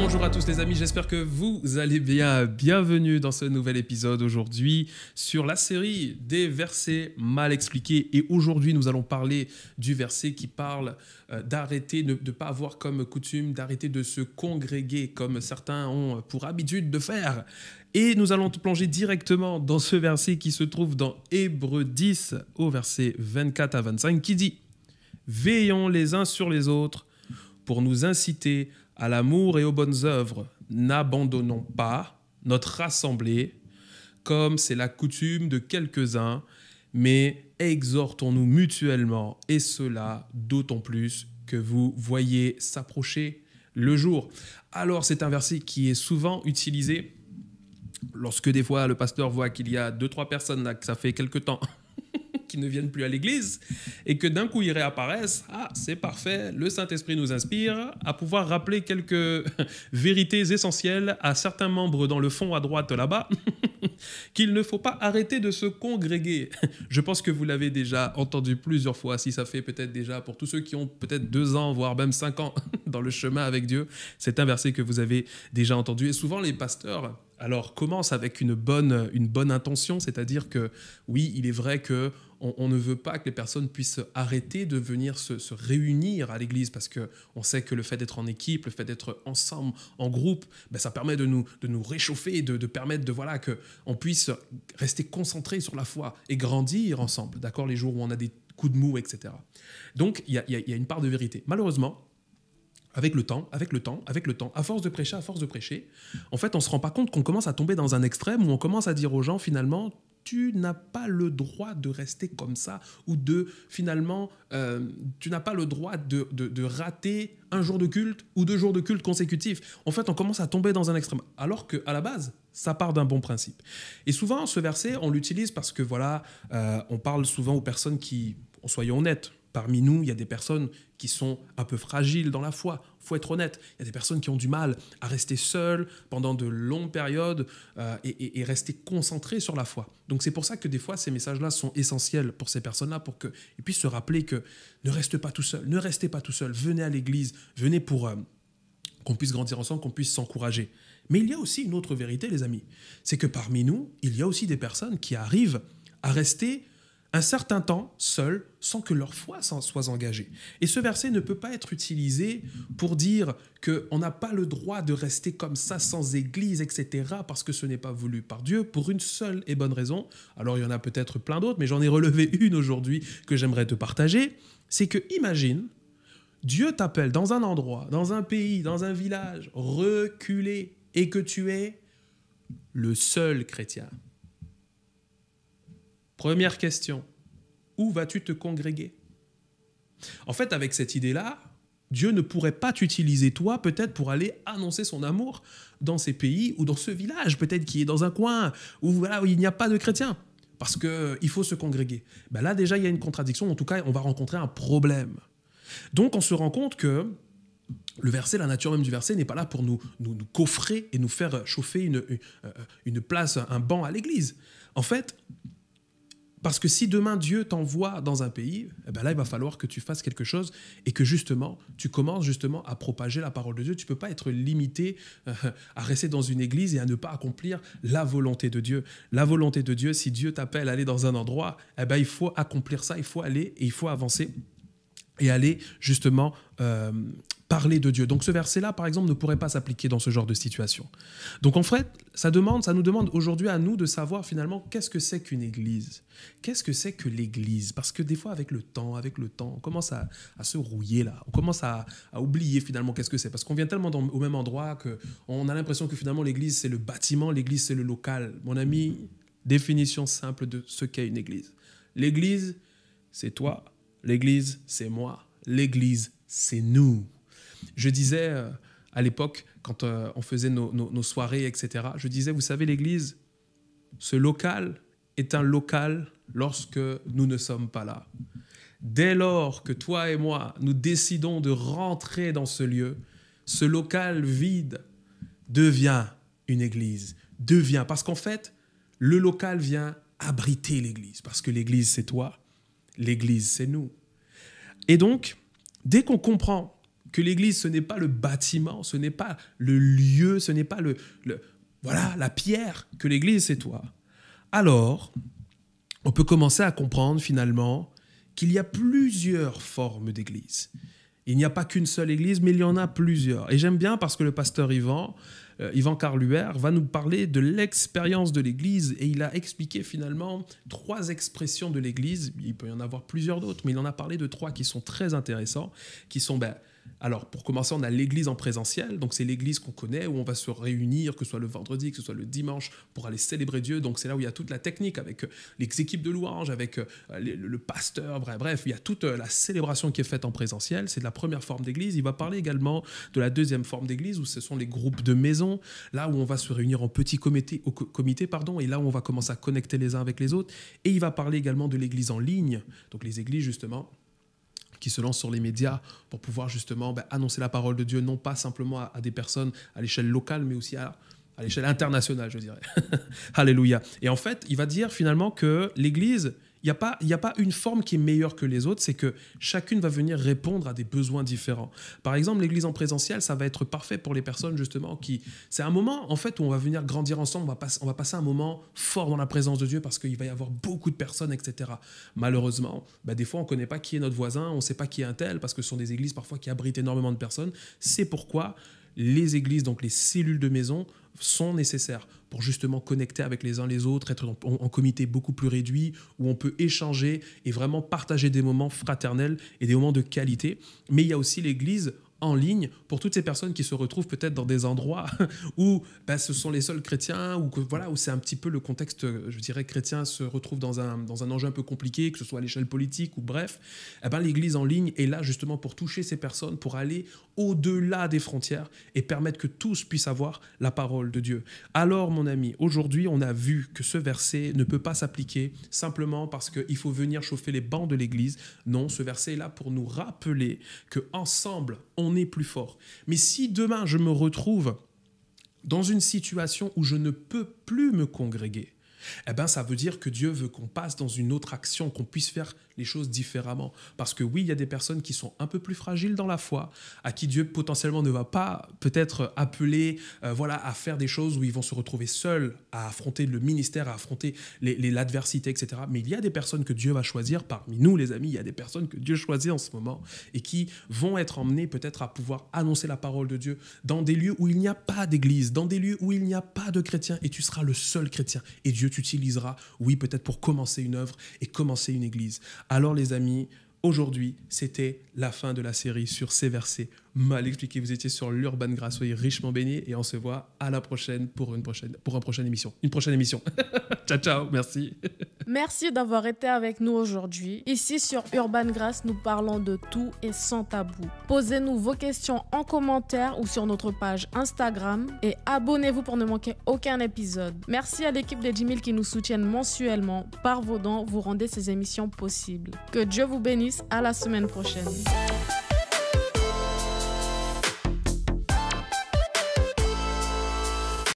Bonjour à tous les amis, j'espère que vous allez bien. Bienvenue dans ce nouvel épisode aujourd'hui sur la série des versets mal expliqués. Et aujourd'hui, nous allons parler du verset qui parle d'arrêter, de ne pas avoir comme coutume, d'arrêter de se congréguer comme certains ont pour habitude de faire. Et nous allons plonger directement dans ce verset qui se trouve dans Hébreux 10 au verset 24 à 25 qui dit « Veillons les uns sur les autres pour nous inciter à l'amour et aux bonnes œuvres. N'abandonnons pas notre assemblée, comme c'est la coutume de quelques-uns, mais exhortons-nous mutuellement, et cela d'autant plus que vous voyez s'approcher le jour. » Alors, c'est un verset qui est souvent utilisé lorsque des fois le pasteur voit qu'il y a 2-3 personnes là, que ça fait quelque temps qui ne viennent plus à l'église et que d'un coup ils réapparaissent. Ah, c'est parfait, le Saint-Esprit nous inspire à pouvoir rappeler quelques vérités essentielles à certains membres dans le fond à droite là-bas qu'il ne faut pas arrêter de se congréguer. Je pense que vous l'avez déjà entendu plusieurs fois, si ça fait peut-être déjà pour tous ceux qui ont peut-être 2 ans, voire même 5 ans dans le chemin avec Dieu, c'est un verset que vous avez déjà entendu. Et souvent les pasteurs alors commencent avec une bonne intention, c'est-à-dire que oui, il est vrai que on ne veut pas que les personnes puissent arrêter de venir se réunir à l'église parce qu'on sait que le fait d'être en équipe, le fait d'être ensemble, en groupe, ben ça permet de nous réchauffer, de permettre qu'on puisse rester concentré sur la foi et grandir ensemble, d'accord, les jours où on a des coups de mou, etc. Donc, il y a une part de vérité. Malheureusement, avec le temps, à force de prêcher, en fait, on ne se rend pas compte qu'on commence à tomber dans un extrême où on commence à dire aux gens, finalement, tu n'as pas le droit de rester comme ça ou tu n'as pas le droit de rater un jour de culte ou 2 jours de culte consécutifs. En fait, on commence à tomber dans un extrême, alors qu'à la base, ça part d'un bon principe. Et souvent, ce verset, on l'utilise parce que, on parle souvent aux personnes qui, soyons honnêtes, parmi nous, il y a des personnes qui sont un peu fragiles dans la foi. Il faut être honnête. Il y a des personnes qui ont du mal à rester seules pendant de longues périodes et rester concentrées sur la foi. Donc c'est pour ça que des fois, ces messages-là sont essentiels pour ces personnes-là, pour qu'ils puissent se rappeler que ne restez pas tout seul, venez à l'église, venez pour qu'on puisse grandir ensemble, qu'on puisse s'encourager. Mais il y a aussi une autre vérité, les amis. C'est que parmi nous, il y a aussi des personnes qui arrivent à rester un certain temps seuls sans que leur foi soit engagée. Et ce verset ne peut pas être utilisé pour dire qu'on n'a pas le droit de rester comme ça sans église, etc., parce que ce n'est pas voulu par Dieu, pour une seule et bonne raison. Alors il y en a peut-être plein d'autres, mais j'en ai relevé une aujourd'hui que j'aimerais te partager. C'est que, imagine, Dieu t'appelle dans un endroit, dans un pays, dans un village, reculé, et que tu es le seul chrétien. Première question, où vas-tu te congréguer? En fait, avec cette idée-là, Dieu ne pourrait pas t'utiliser toi, peut-être, pour aller annoncer son amour dans ces pays ou dans ce village, peut-être qui est dans un coin où il n'y a pas de chrétiens, parce qu'il faut se congréguer. Ben là, déjà, il y a une contradiction, en tout cas, on va rencontrer un problème. Donc, on se rend compte que le verset, la nature même du verset n'est pas là pour nous coffrer et nous faire chauffer une place, un banc à l'église. En fait, parce que si demain Dieu t'envoie dans un pays, là il va falloir que tu fasses quelque chose et que justement tu commences justement à propager la parole de Dieu. Tu ne peux pas être limité à rester dans une église et à ne pas accomplir la volonté de Dieu. La volonté de Dieu, si Dieu t'appelle à aller dans un endroit, il faut accomplir ça, il faut aller et il faut avancer et aller justement parler de Dieu. Donc ce verset-là, par exemple, ne pourrait pas s'appliquer dans ce genre de situation. Donc en fait, ça nous demande aujourd'hui à nous de savoir finalement qu'est-ce que c'est qu'une église. Qu'est-ce que c'est que l'église? Parce que des fois, avec le temps, on commence à se rouiller là. On commence à oublier finalement qu'est-ce que c'est. Parce qu'on vient tellement au même endroit qu'on a l'impression que finalement l'église, c'est le bâtiment, l'église, c'est le local. Mon ami, définition simple de ce qu'est une église. L'église, c'est toi. L'église, c'est moi. L'église, c'est nous. Je disais à l'époque, quand on faisait nos soirées, etc., je disais, vous savez, l'église, ce local est un local lorsque nous ne sommes pas là. Dès lors que toi et moi, nous décidons de rentrer dans ce lieu, ce local vide devient une église. Parce qu'en fait, le local vient abriter l'église. Parce que l'église, c'est toi, l'église, c'est nous. Et donc, dès qu'on comprend que l'église, ce n'est pas le bâtiment, ce n'est pas le lieu, ce n'est pas voilà, la pierre, que l'église, c'est toi. Alors, on peut commencer à comprendre finalement qu'il y a plusieurs formes d'église. Il n'y a pas qu'une seule église, mais il y en a plusieurs. Et j'aime bien parce que le pasteur Yvan Carluère va nous parler de l'expérience de l'église et il a expliqué finalement 3 expressions de l'église. Il peut y en avoir plusieurs d'autres, mais il en a parlé de 3 qui sont très intéressants, qui sont... alors, pour commencer, on a l'église en présentiel. Donc, c'est l'église qu'on connaît, où on va se réunir, que ce soit le vendredi, que ce soit le dimanche, pour aller célébrer Dieu. Donc, c'est là où il y a toute la technique avec les équipes de louanges, avec le pasteur. Bref, il y a toute la célébration qui est faite en présentiel. C'est de la première forme d'église. Il va parler également de la deuxième forme d'église, où ce sont les groupes de maisons, là où on va se réunir en petits comités, et là où on va commencer à connecter les uns avec les autres. Et il va parler également de l'église en ligne. Donc, les églises, justement, qui se lancent sur les médias pour pouvoir justement annoncer la parole de Dieu, non pas simplement à des personnes à l'échelle locale, mais aussi à l'échelle internationale, je dirais. Alléluia. Et en fait, il va dire finalement que l'Église, il n'y a pas une forme qui est meilleure que les autres, c'est que chacune va venir répondre à des besoins différents. Par exemple, l'Église en présentiel, ça va être parfait pour les personnes justement qui... C'est un moment en fait où on va venir grandir ensemble, on va passer un moment fort dans la présence de Dieu parce qu'il va y avoir beaucoup de personnes, etc. Malheureusement, des fois on ne connaît pas qui est notre voisin, on ne sait pas qui est un tel parce que ce sont des églises parfois qui abritent énormément de personnes. C'est pourquoi les églises, donc les cellules de maison, sont nécessaires pour justement connecter avec les uns les autres, être en comité beaucoup plus réduit, où on peut échanger et vraiment partager des moments fraternels et des moments de qualité. Mais il y a aussi l'église en ligne pour toutes ces personnes qui se retrouvent peut-être dans des endroits où ce sont les seuls chrétiens, ou où c'est un petit peu le contexte, je dirais, chrétien se retrouve dans un enjeu un peu compliqué, que ce soit à l'échelle politique ou bref. L'église en ligne est là justement pour toucher ces personnes, pour aller au-delà des frontières et permettre que tous puissent avoir la parole de Dieu. Alors, mon ami, aujourd'hui, on a vu que ce verset ne peut pas s'appliquer simplement parce qu'il faut venir chauffer les bancs de l'église. Non, ce verset est là pour nous rappeler qu'ensemble, on est plus fort. Mais si demain, je me retrouve dans une situation où je ne peux plus me congréguer, ça veut dire que Dieu veut qu'on passe dans une autre action, qu'on puisse faire les choses différemment. Parce que oui, il y a des personnes qui sont un peu plus fragiles dans la foi, à qui Dieu potentiellement ne va pas peut-être appeler à faire des choses où ils vont se retrouver seuls, à affronter le ministère, à affronter l'adversité, etc. Mais il y a des personnes que Dieu va choisir, parmi nous les amis, il y a des personnes que Dieu choisit en ce moment et qui vont être emmenées peut-être à pouvoir annoncer la parole de Dieu dans des lieux où il n'y a pas d'église, dans des lieux où il n'y a pas de chrétiens, et tu seras le seul chrétien. Et Dieu t'utilisera, oui, peut-être pour commencer une œuvre et commencer une église. Alors les amis, aujourd'hui, c'était la fin de la série sur ces versets mal expliqués. Vous étiez sur l'Urban Grace, soyez richement bénis et on se voit à la prochaine pour une prochaine émission. Ciao, ciao, merci. Merci d'avoir été avec nous aujourd'hui. Ici sur Urban Grace, nous parlons de tout et sans tabou. Posez-nous vos questions en commentaire ou sur notre page Instagram et abonnez-vous pour ne manquer aucun épisode. Merci à l'équipe des 10 000 qui nous soutiennent mensuellement. Par vos dons, vous rendez ces émissions possibles. Que Dieu vous bénisse. À la semaine prochaine.